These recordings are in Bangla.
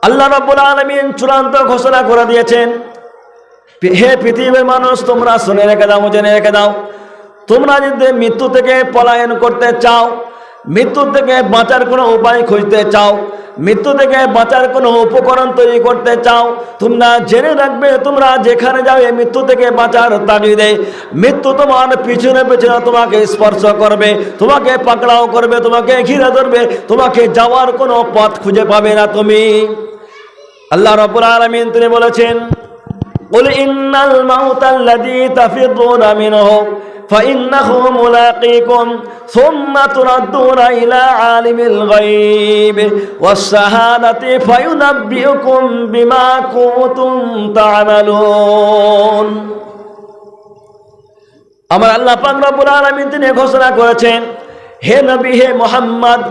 আল্লাহ রাব্বুল আলামিন চূড়ান্ত ঘোষণা করে দিয়েছেন, হে পৃথিবীর মানুষ, তোমরা শুনে রেখে দাও, জেনে রেখে দাও, তোমরা যদি মৃত্যু থেকে পলায়ন করতে চাও, মৃত্যু থেকে বাঁচার কোনো উপায় খুঁজতে চাও, মৃত্যু থেকে বাঁচার কোনো উপকরণ তৈরি করতে চাও, তোমরা জেনে রাখবে, তোমরা যেখানে যাবে মৃত্যু থেকে বাঁচার তাগিদে মৃত্যু তোমার পিছনে পিছনে তোমাকে স্পর্শ করবে, তোমাকে পাকড়াও করবে, তোমাকে ঘিরে ধরবে, তোমাকে যাওয়ার কোনো পথ খুঁজে পাবে না তুমি। আল্লাহ রাব্বুল আলামিন তিনি বলেছেন, কুল ইন্নাল মাউতাল্লাযী তাফিরুনা মিনহু ফাইন্নাহু মুলাকীকুম সুম্মা তুরাদ্দুনা ইলা আলিমিল গায়ব ওয়াস শাহাদাতি ফায়ুনাব্বিউকুম বিমা কুনতুম তা'মালুন। আমার আল্লাহ পাক রব্বুল আলামিন তিনি ঘোষণা করেছেন, হে নবী, হে মুহাম্মদ,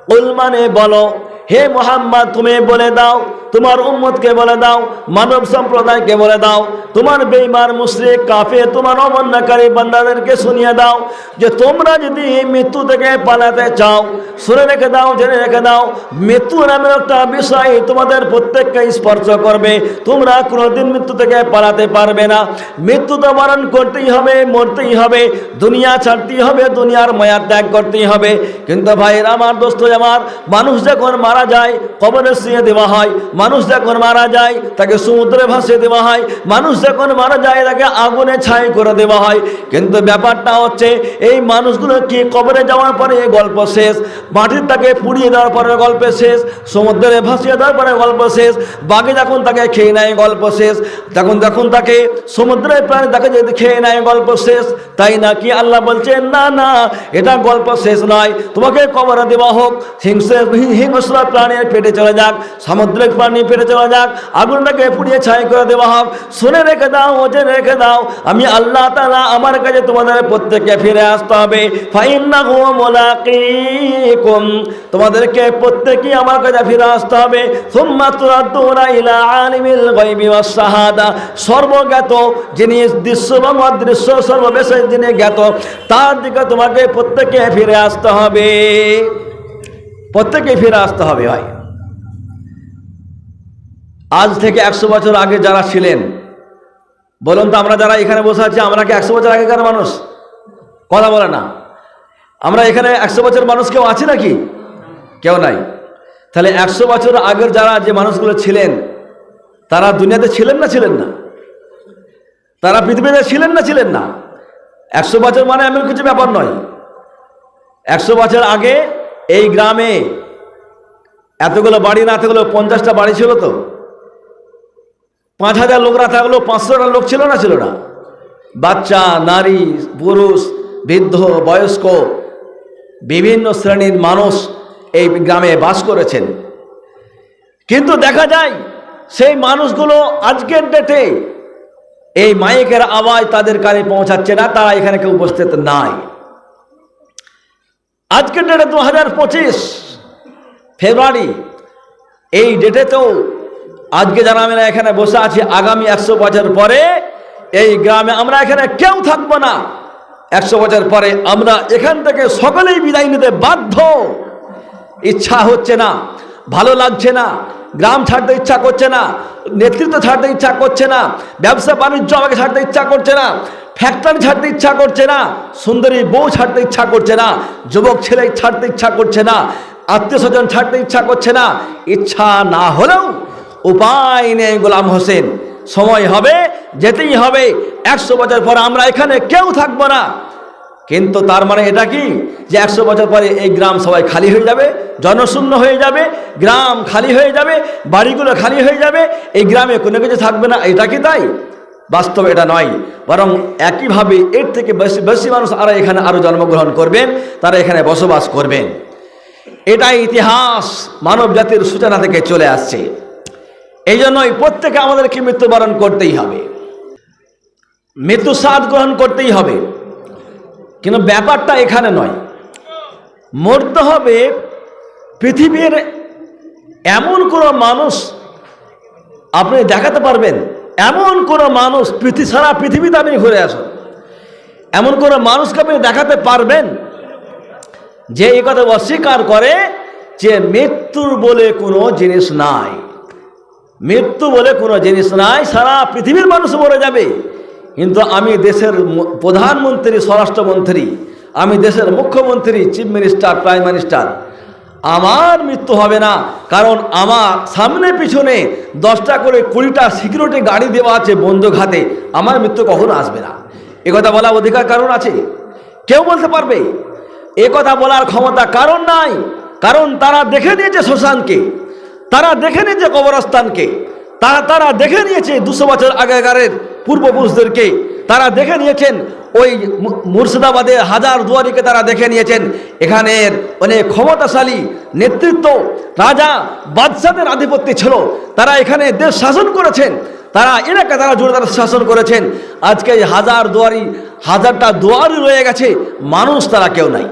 কুল মানে বলো, হে মুহাম্মদ তুমি বলে দাও, তোমার উম্মতকে বলে দাও, মানব সম্প্রদায়কে বলে দাও, তোমার বেঈমান মুশরিক কাফের তোমার অমান্যকারী বান্দাদেরকে শুনিয়ে দাও যে তোমরা যদি মৃত্যু থেকে পালাতে চাও, শুনে রেখে দাও, জেনে রেখে দাও, মৃত্যু নামের একটা বিষয় তোমাদের প্রত্যেককে স্পর্শ করবে, তোমরা কোনোদিন মৃত্যু থেকে পালাতে পারবে না। মৃত্যু তো বরণ করতেই হবে, মরতেই হবে, দুনিয়া ছাড়তেই হবে, দুনিয়ার মায়া ত্যাগ করতেই হবে। কিন্তু ভাইয়ের আমার, দোস্ত আমার, মানুষ যখন মারা যায় কবরে শুইয়ে দেওয়া হয়, মানুষ যখন মারা যায় তাকে সমুদ্রে ভাসিয়ে দেওয়া হয়, মানুষ যখন মারা যায় তাকে আগুনে ছাই করে দেওয়া হয়। কিন্তু ব্যাপারটা হচ্ছে, এই মানুষগুলো কি কবরে যাওয়ার পরে এই গল্প শেষ, মাটির তাকে পুড়িয়ে দেওয়ার পরে গল্প শেষ, সমুদ্রে ভাসিয়ে দেওয়ার পরে গল্প শেষ, বাঘে যখন তাকে খেয়ে নেয় গল্প শেষ, যখন তাকে সমুদ্রের প্রাণী তাকে যদি খেয়ে নেয় গল্প শেষ, তাই নাকি? আল্লাহ বলছেন, না না, এটা গল্প শেষ নয়, তোমাকে কবরে দেওয়া হোক, হিংস্র প্রাণীর পেটে চলে যাক, সামুদ্রিক প্রাণী পেটে চলে যাক, আগুনটাকে পুড়িয়ে ছাই করে দেওয়া হোক, শুনে রেখে দাও, জেনে রেখে দাও, আমি আল্লাহ তাআলা আমার কাছে তোমাদের প্রত্যেককে ফিরে আসতে হবে। ফাইন্নাহু মুলাকীকুম, তোমাদেরকে প্রত্যেকই আমার কাছে ফিরে আসতে হবে। সুম্মা তুরাদ্দুনা ইলা আলিমিল গায়বি ওয়াস শাহাদা, সর্বজ্ঞাত যিনি দৃশ্য এবং অদৃশ্য সর্ববিষয়ে যিনি জ্ঞাত, তার দিকে তোমাকে প্রত্যেককে ফিরে আসতে হবে, প্রত্যেককে ফিরে আসতে হবে। ভাই, আজ থেকে 100 বছর আগে যারা ছিলেন, বলুন তো, আমরা যারা এখানে বসে আছি, আমরা কি 100 বছর আগেকার মানুষ? কথা বলে না। আমরা এখানে 100 বছর মানুষ কেউ আছি নাকি? কেউ নাই। তাহলে 100 বছর আগের যারা যে মানুষগুলো ছিলেন, তারা দুনিয়াতে ছিলেন না ছিলেন না? তারা পৃথিবীতে ছিলেন না ছিলেন না? 100 বছর মানে এমন কিছু ব্যাপার নয়। 100 বছর আগে এই গ্রামে এতগুলো বাড়ি না থাকলেও 50টা বাড়ি ছিল তো, 5000 লোকরা থাকলেও 500টা লোক ছিল না ছিল না? বাচ্চা, নারী, পুরুষ, বৃদ্ধ, বয়স্ক, বিভিন্ন শ্রেণীর মানুষ এই গ্রামে বাস করেছেন। কিন্তু দেখা যায় সেই মানুষগুলো আজকের ডেটে এই মাইকের আওয়াজ তাদের কানে পৌঁছাচ্ছে না, তারা এখানে কেউ উপস্থিত নাই। আজকের ডেটে 2025 ফেব্রুয়ারি, এই ডেটেতেও আজকে যারা আমরা এখানে বসে আছি, আগামী 100 বছর পরে এই গ্রামে আমরা এখানে কেউ থাকবো না। 100 বছর পরে আমরা এখান থেকে সকলেই বিদায় নিতে বাধ্য। ইচ্ছা হচ্ছে না, ভালো লাগছে না, গ্রাম ছাড়তে ইচ্ছা করছে না, নেতৃত্ব ছাড়তে ইচ্ছা করছে না, ব্যবসা বাণিজ্য আমাকে ছাড়তে ইচ্ছা করছে না, ফ্যাক্টরি ছাড়তে ইচ্ছা করছে না, সুন্দরী বউ ছাড়তে ইচ্ছা করছে না, যুবক ছেলে ছাড়তে ইচ্ছা করছে না, আত্মীয় স্বজন ছাড়তে ইচ্ছা করছে না। ইচ্ছা না হলেও উপায় নেই গোলাম হোসেন, সময় হবে, যেতেই হবে। 100 বছর পর আমরা এখানে কেউ থাকবো না। কিন্তু তার মানে এটা কি যে 100 বছর পরে এই গ্রাম সবাই খালি হয়ে যাবে, জনশূন্য হয়ে যাবে, গ্রাম খালি হয়ে যাবে, বাড়িগুলো খালি হয়ে যাবে, এই গ্রামে কোনো কিছু থাকবে না? এটা কি তাই? বাস্তবে এটা নয়, বরং একইভাবে এর থেকে বেশি বেশি মানুষ এখানে আরো জন্মগ্রহণ করবেন, তারা এখানে বসবাস করবেন। এটাই ইতিহাস মানব জাতির সূচনা থেকে চলে আসছে। এই জন্যই প্রত্যেকে আমাদেরকে মৃত্যুবরণ করতেই হবে, মৃত্যু স্বাদ গ্রহণ করতেই হবে। কিন্তু ব্যাপারটা এখানে নয়, মরতে হবে। পৃথিবীর এমন কোনো মানুষ আপনি দেখাতে পারবেন, এমন কোনো মানুষ সারা পৃথিবীতে আপনি ঘুরে আসুন, এমন কোনো মানুষকে আপনি দেখাতে পারবেন যে এই কথা অস্বীকার করে যে মৃত্যুর বলে কোনো জিনিস নাই, মৃত্যু বলে কোনো জিনিস নাই, সারা পৃথিবীর মানুষ মরে যাবে, কিন্তু আমি দেশের প্রধানমন্ত্রী, স্বরাষ্ট্রমন্ত্রী, আমি দেশের মুখ্যমন্ত্রী, চিফ মিনিস্টার, প্রাইম মিনিস্টার, আমার মৃত্যু হবে না। কারণ আমার সামনে পিছনে 10টা করে 20টা সিকিউরিটি গাড়ি দেওয়া আছে বন্দুক হাতে, আমার মৃত্যু কখনো আসবে না। একথা বলার অধিকার কারণ আছে? কেউ বলতে পারবে? একথা বলার ক্ষমতা কারণ নাই। কারণ তারা দেখে নিয়েছে শ্মশানকে, তারা দেখে নিয়েছে কবরস্থানকে, তারা দেখে নিয়েছে 200 বছর আগেকারের পূর্বপুরুষদেরকে, তারা দেখে নিয়েছেন ওই মুর্শিদাবাদের হাজারদুয়ারিকে, তারা দেখে নিয়েছেন এখানের অনেক ক্ষমতাশালী নেতৃত্ব, রাজা বাদশাদের আধিপত্য ছিল, তারা এখানে দেশ শাসন করেছেন, তারা এলাকা তারা জুড়ে তারা শাসন করেছেন। আজকে হাজারটা দুয়ারি রয়ে গেছে, মানুষ তারা কেউ নাই।